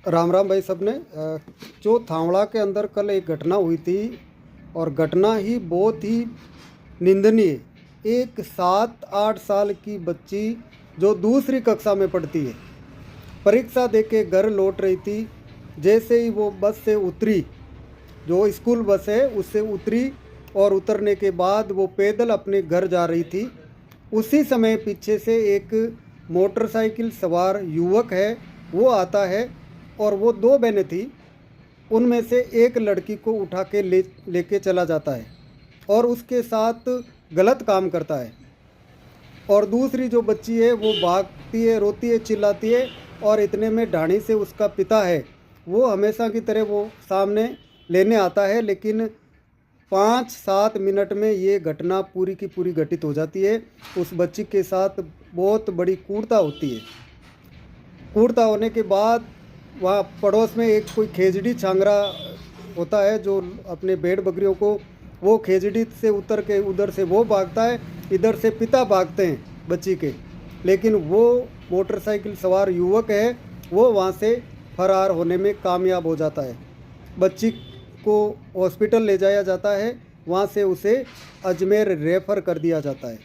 राम राम भाई सबने। जो थावड़ा के अंदर कल एक घटना हुई थी और घटना ही बहुत ही निंदनीय। एक 7-8 साल की बच्ची जो दूसरी कक्षा में पढ़ती है, परीक्षा दे के घर लौट रही थी। जैसे ही वो बस से उतरी, जो स्कूल बस है उससे उतरी और उतरने के बाद वो पैदल अपने घर जा रही थी। उसी समय पीछे से एक मोटरसाइकिल सवार युवक है वो आता है और वो दो बहनें थी, उनमें से एक लड़की को उठा के लेके चला जाता है और उसके साथ गलत काम करता है। और दूसरी जो बच्ची है वो भागती है, रोती है, चिल्लाती है और इतने में ढाणी से उसका पिता है वो हमेशा की तरह वो सामने लेने आता है। लेकिन 5-7 मिनट में ये घटना पूरी की पूरी घटित हो जाती है। उस बच्ची के साथ बहुत बड़ी क्रूरता होती है। क्रूरता होने के बाद वहाँ पड़ोस में एक कोई खेजड़ी छांगरा होता है जो अपने भेड़ बकरियों को, वो खेजड़ी से उतर के उधर से वो भागता है, इधर से पिता भागते हैं बच्ची के। लेकिन वो मोटरसाइकिल सवार युवक है वो वहाँ से फरार होने में कामयाब हो जाता है। बच्ची को हॉस्पिटल ले जाया जाता है, वहाँ से उसे अजमेर रेफ़र कर दिया जाता है।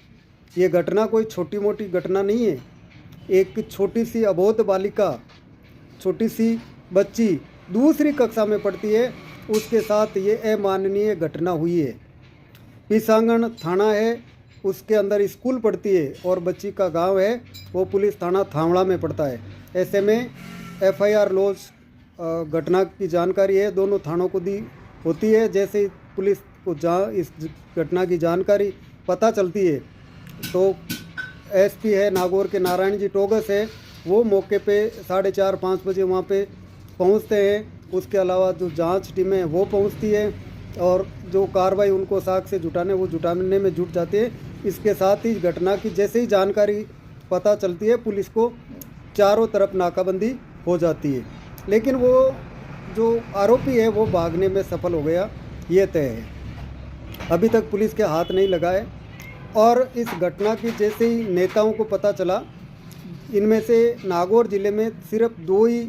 ये घटना कोई छोटी मोटी घटना नहीं है। एक छोटी सी अबोध बालिका, छोटी सी बच्ची दूसरी कक्षा में पढ़ती है, उसके साथ ये अमाननीय घटना हुई है। पिसांगण थाना है, उसके अंदर स्कूल पढ़ती है और बच्ची का गांव है वो पुलिस थाना थावड़ा में पड़ता है। ऐसे में FIR लॉज घटना की जानकारी है दोनों थानों को दी होती है। जैसे ही पुलिस को इस घटना की जानकारी पता चलती है तो SP है नागौर के नारायण जी टोगस है, वो मौके पे 4:30-5 बजे वहाँ पे पहुँचते हैं। उसके अलावा जो जांच टीमें वो पहुँचती है और जो कार्रवाई उनको साक्ष्य जुटाने वो जुटाने में जुट जाते हैं। इसके साथ ही घटना की जैसे ही जानकारी पता चलती है पुलिस को चारों तरफ नाकाबंदी हो जाती है। लेकिन वो जो आरोपी है वो भागने में सफल हो गया, ये तय है। अभी तक पुलिस के हाथ नहीं लगा है। और इस घटना की जैसे ही नेताओं को पता चला, इनमें से नागौर ज़िले में सिर्फ 2 ही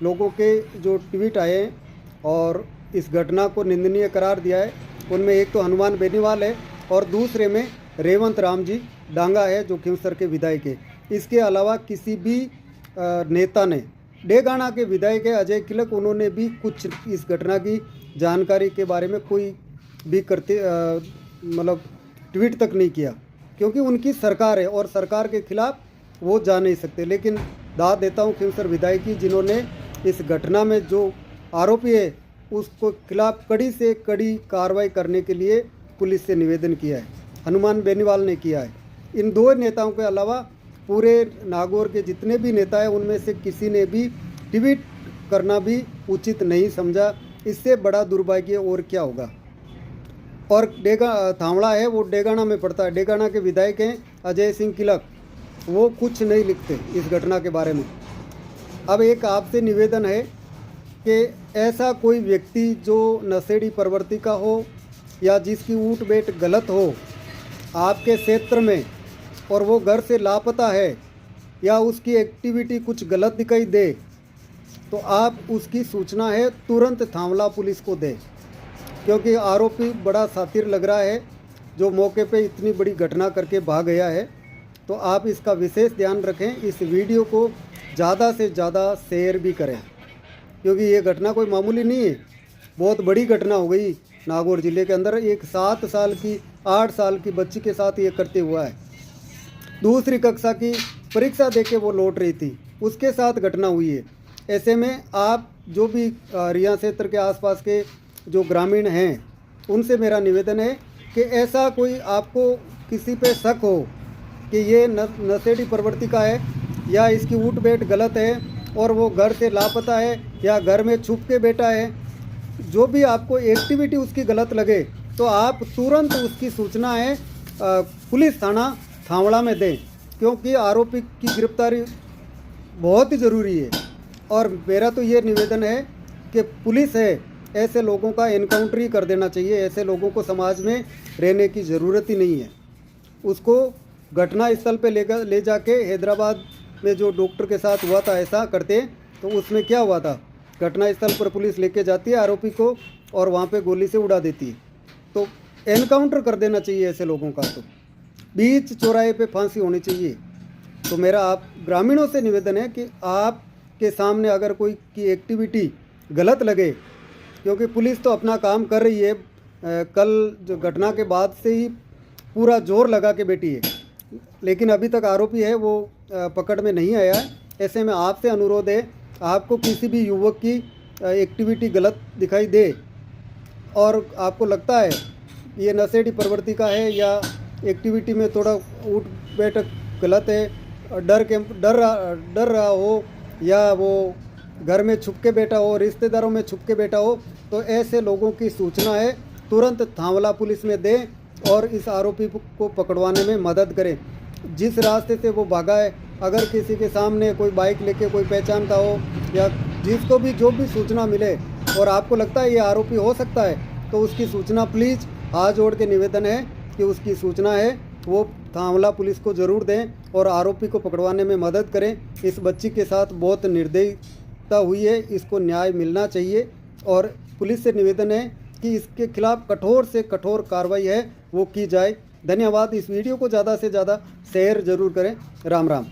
लोगों के जो ट्वीट आए हैं और इस घटना को निंदनीय करार दिया है। उनमें एक तो हनुमान बेनीवाल है और दूसरे में रेवंत राम जी डांगा है जो खिंवसर के विधायक है। इसके अलावा किसी भी नेता ने, डेगाना के विधायक है अजय किलक, उन्होंने भी कुछ इस घटना की जानकारी के बारे में कोई भी मतलब ट्वीट तक नहीं किया, क्योंकि उनकी सरकार है और सरकार के खिलाफ वो जा नहीं सकते। लेकिन दाद देता हूँ खिंवसर विधायक की, जिन्होंने इस घटना में जो आरोपी है उसको खिलाफ कड़ी से कड़ी कार्रवाई करने के लिए पुलिस से निवेदन किया है। हनुमान बेनीवाल ने किया है। इन 2 नेताओं के अलावा पूरे नागौर के जितने भी नेता हैं उनमें से किसी ने भी ट्वीट करना भी उचित नहीं समझा। इससे बड़ा दुर्भाग्य और क्या होगा। और थावड़ा है वो डेगाना में पड़ता है। डेगाना के विधायक हैं अजय सिंह किलक, वो कुछ नहीं लिखते इस घटना के बारे में। अब एक आपसे निवेदन है कि ऐसा कोई व्यक्ति जो नशेड़ी प्रवृत्ति का हो या जिसकी ऊट बैठ गलत हो आपके क्षेत्र में और वो घर से लापता है या उसकी एक्टिविटी कुछ गलत दिखाई दे, तो आप उसकी सूचना है तुरंत थावड़ा पुलिस को दें, क्योंकि आरोपी बड़ा शातिर लग रहा है जो मौके पे इतनी बड़ी घटना करके भाग गया है। तो आप इसका विशेष ध्यान रखें। इस वीडियो को ज़्यादा से ज़्यादा शेयर भी करें, क्योंकि ये घटना कोई मामूली नहीं है, बहुत बड़ी घटना हो गई नागौर ज़िले के अंदर। एक 7 साल की 8 साल की बच्ची के साथ ये करते हुआ है। दूसरी कक्षा की परीक्षा दे के वो लौट रही थी, उसके साथ घटना हुई है। ऐसे में आप जो भी रिया क्षेत्र के आसपास के जो ग्रामीण हैं उनसे मेरा निवेदन है कि ऐसा कोई आपको किसी पे शक हो कि ये नशेड़ी प्रवृत्ति का है या इसकी उठ बैठ गलत है और वो घर से लापता है या घर में छुप के बैठा है, जो भी आपको एक्टिविटी उसकी गलत लगे तो आप तुरंत उसकी सूचना है पुलिस थाना थावड़ा में दें, क्योंकि आरोपी की गिरफ्तारी बहुत ही ज़रूरी है। और मेरा तो ये निवेदन है कि पुलिस है ऐसे लोगों का एनकाउंटर ही कर देना चाहिए। ऐसे लोगों को समाज में रहने की ज़रूरत ही नहीं है। उसको घटना स्थल पे ले जाके हैदराबाद में जो डॉक्टर के साथ हुआ था ऐसा करते, तो उसमें क्या हुआ था घटनास्थल पर पुलिस लेके जाती है आरोपी को और वहाँ पे गोली से उड़ा देती है। तो एनकाउंटर कर देना चाहिए ऐसे लोगों का, तो बीच चौराहे पे फांसी होनी चाहिए। तो मेरा आप ग्रामीणों से निवेदन है कि आपके सामने अगर कोई की एक्टिविटी गलत लगे, क्योंकि पुलिस तो अपना काम कर रही है, कल जो घटना के बाद से ही पूरा जोर लगा के बैठी है, लेकिन अभी तक आरोपी है वो पकड़ में नहीं आया है। ऐसे में आपसे अनुरोध है, आपको किसी भी युवक की एक्टिविटी गलत दिखाई दे और आपको लगता है ये नशेड़ी प्रवृत्ति का है या एक्टिविटी में थोड़ा उठ बैठक गलत है, डर रहा हो या वो घर में छुप के बैठा हो, रिश्तेदारों में छुप के बैठा हो, तो ऐसे लोगों की सूचना है तुरंत थांवला पुलिस में दें और इस आरोपी को पकड़वाने में मदद करें। जिस रास्ते से वो भागा है, अगर किसी के सामने कोई बाइक लेके कोई पहचानता हो या जिसको भी जो भी सूचना मिले और आपको लगता है ये आरोपी हो सकता है, तो उसकी सूचना प्लीज़ हाथ जोड़ के निवेदन है कि उसकी सूचना है वो थांवला पुलिस को ज़रूर दें और आरोपी को पकड़वाने में मदद करें। इस बच्ची के साथ बहुत निर्दयता हुई है, इसको न्याय मिलना चाहिए और पुलिस से निवेदन है कि इसके खिलाफ कठोर से कठोर कार्रवाई है वो की जाए। धन्यवाद। इस वीडियो को ज़्यादा से ज़्यादा शेयर ज़रूर करें। राम राम।